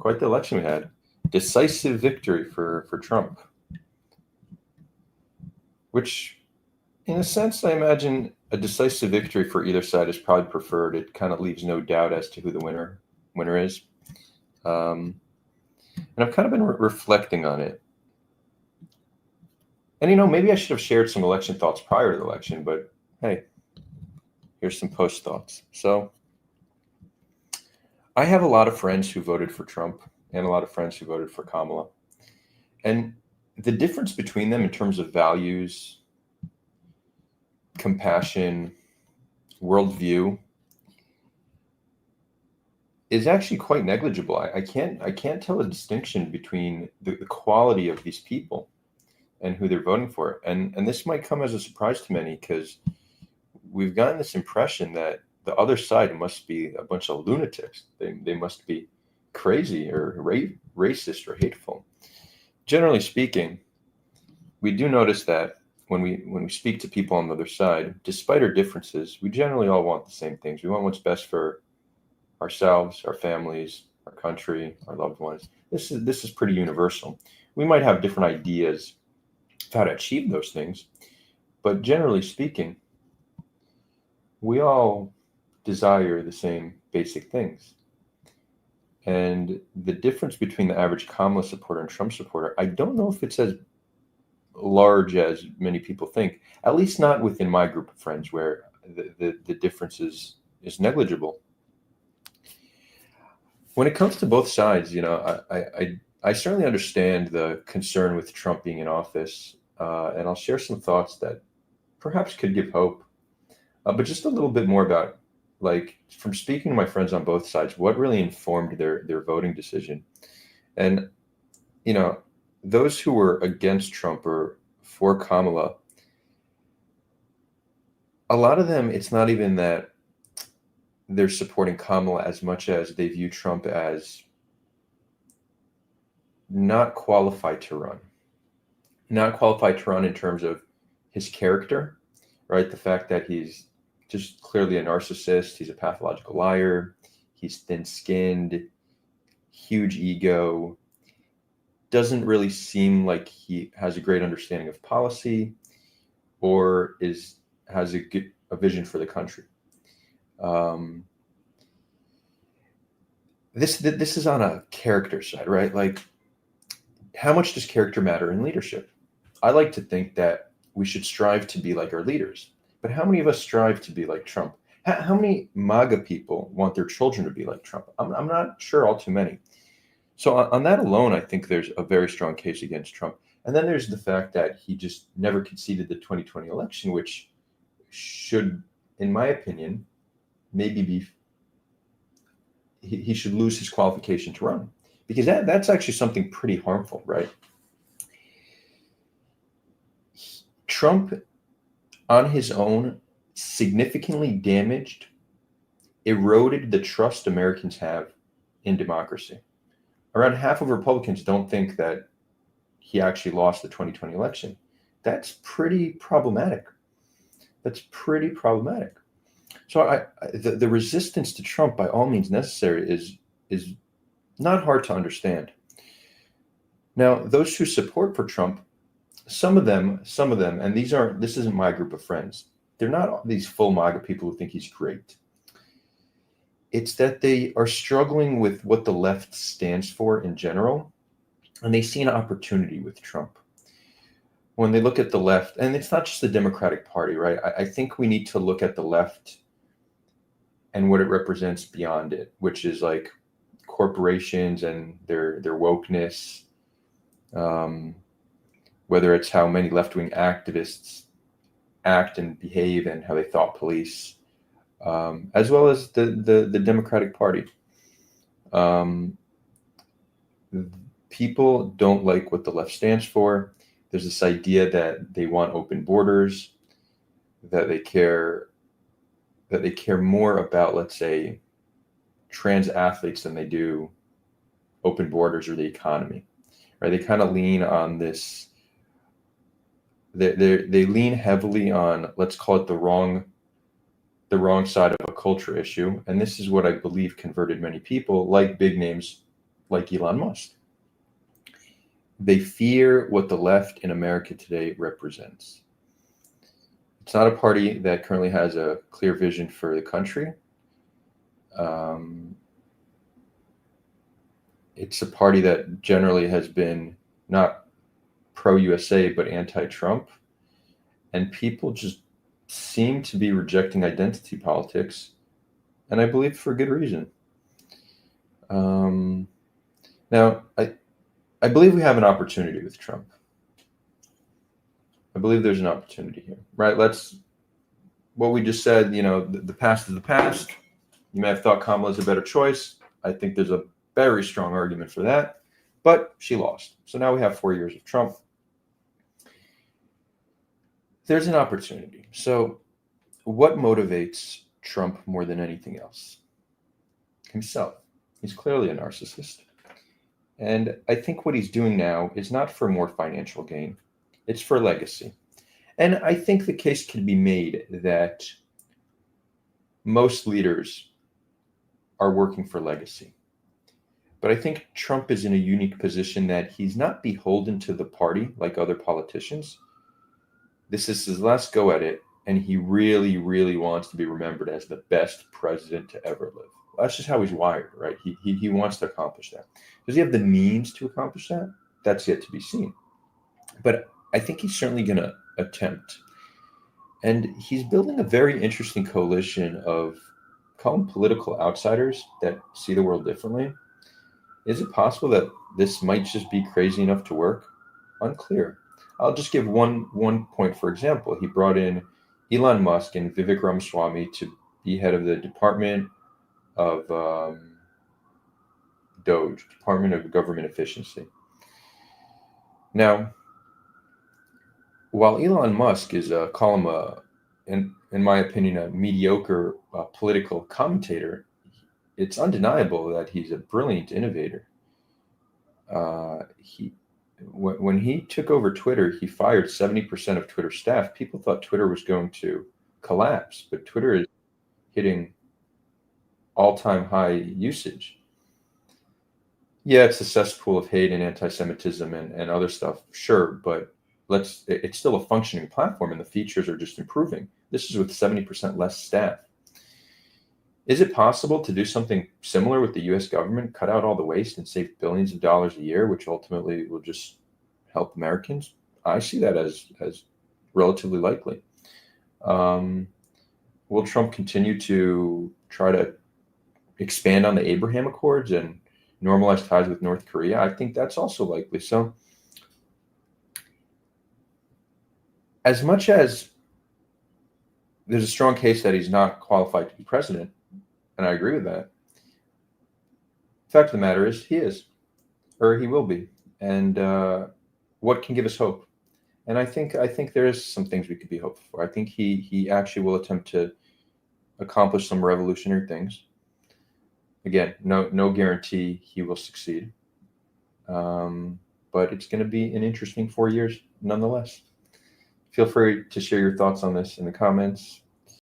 Quite the election we had. Decisive victory for Trump, which, in a sense, I imagine a decisive victory for either side is probably preferred. It kind of leaves no doubt as to who the winner is. And I've kind of been reflecting on it. And, maybe I should have shared some election thoughts prior to the election, but hey, here's some post thoughts. So I have a lot of friends who voted for Trump and a lot of friends who voted for Kamala. And the difference between them in terms of values, compassion, worldview is actually quite negligible. I can't tell a distinction between the quality of these people and who they're voting for. And this might come as a surprise to many because we've gotten this impression that the other side must be a bunch of lunatics. They must be crazy or racist or hateful. Generally speaking, we do notice that when we speak to people on the other side, despite our differences, we generally all want the same things. We want what's best for ourselves, our families, our country, our loved ones. This is pretty universal. We might have different ideas of how to achieve those things, but generally speaking, we all desire the same basic things. And the difference between the average Kamala supporter and Trump supporter, I don't know if it's as large as many people think, at least not within my group of friends where the difference is negligible. When it comes to both sides, I certainly understand the concern with Trump being in office, and I'll share some thoughts that perhaps could give hope, but just a little bit more about, from speaking to my friends on both sides, what really informed their voting decision. And, those who were against Trump or for Kamala, a lot of them, it's not even that they're supporting Kamala as much as they view Trump as not qualified to run. Not qualified to run in terms of his character, right? The fact that he's just clearly a narcissist, he's a pathological liar, he's thin-skinned, huge ego, doesn't really seem like he has a great understanding of policy or has a vision for the country. This is on a character side, right? Like, how much does character matter in leadership? I like to think that we should strive to be like our leaders, but how many of us strive to be like Trump? How many MAGA people want their children to be like Trump? I'm not sure all too many. So on that alone, I think there's a very strong case against Trump. And then there's the fact that he just never conceded the 2020 election, which should, in my opinion, maybe be he should lose his qualification to run, because that's actually something pretty harmful, right? Trump, on his own, significantly eroded the trust Americans have in democracy. Around half of Republicans don't think that he actually lost the 2020 election. That's pretty problematic. So the resistance to Trump, by all means necessary, is not hard to understand. Now, those who support for Trump, some of them, and this isn't my group of friends. They're not these full MAGA people who think he's great. It's that they are struggling with what the left stands for in general, and they see an opportunity with Trump. When they look at the left, and it's not just the Democratic Party, right? I think we need to look at the left and what it represents beyond it, which is like corporations and their wokeness, whether it's how many left-wing activists act and behave and how they thought police, as well as the Democratic Party. People don't like what the left stands for. There's this idea that they want open borders, that they care more about, let's say, trans athletes than they do open borders or the economy, right? They kind of lean on this. They lean heavily on, let's call it the wrong side of a culture issue, and this is what I believe converted many people, like big names like Elon Musk. They fear what the left in America today represents. It's not a party that currently has a clear vision for the country. It's a party that generally has been not pro-USA, but anti-Trump. And people just seem to be rejecting identity politics, and I believe for good reason. Now, I believe we have an opportunity with Trump. I believe there's an opportunity here, right? What we just said, the past is the past. You may have thought Kamala is a better choice. I think there's a very strong argument for that, but she lost. So now we have 4 years of Trump. There's an opportunity. So what motivates Trump more than anything else? Himself. He's clearly a narcissist. And I think what he's doing now is not for more financial gain. It's for legacy. And I think the case can be made that most leaders are working for legacy. But I think Trump is in a unique position that he's not beholden to the party like other politicians. This is his last go at it, and he really, really wants to be remembered as the best president to ever live. That's just how he's wired, right? He wants to accomplish that. Does he have the means to accomplish that? That's yet to be seen. But I think he's certainly going to attempt. And he's building a very interesting coalition of, call them political outsiders that see the world differently. Is it possible that this might just be crazy enough to work? Unclear. I'll just give one point, for example. He brought in Elon Musk and Vivek Ramaswamy to be head of the Department of DOGE, Department of Government Efficiency. Now, while Elon Musk is in my opinion, a mediocre political commentator, it's undeniable that he's a brilliant innovator. When he took over Twitter, he fired 70% of Twitter staff. People thought Twitter was going to collapse, but Twitter is hitting all-time high usage. Yeah, it's a cesspool of hate and anti-Semitism and other stuff, sure, but it's still a functioning platform, and the features are just improving. This is with 70% less staff. Is it possible to do something similar with the U.S. government, cut out all the waste and save billions of dollars a year, which ultimately will just help Americans? I see that as relatively likely. Will Trump continue to try to expand on the Abraham Accords and normalize ties with North Korea? I think that's also likely. So as much as there's a strong case that he's not qualified to be president, and I agree with that, the fact of the matter is he is, or he will be. And what can give us hope? And I think there is some things we could be hopeful for. I think he actually will attempt to accomplish some revolutionary things. Again, no guarantee he will succeed. But it's going to be an interesting 4 years nonetheless. Feel free to share your thoughts on this in the comments.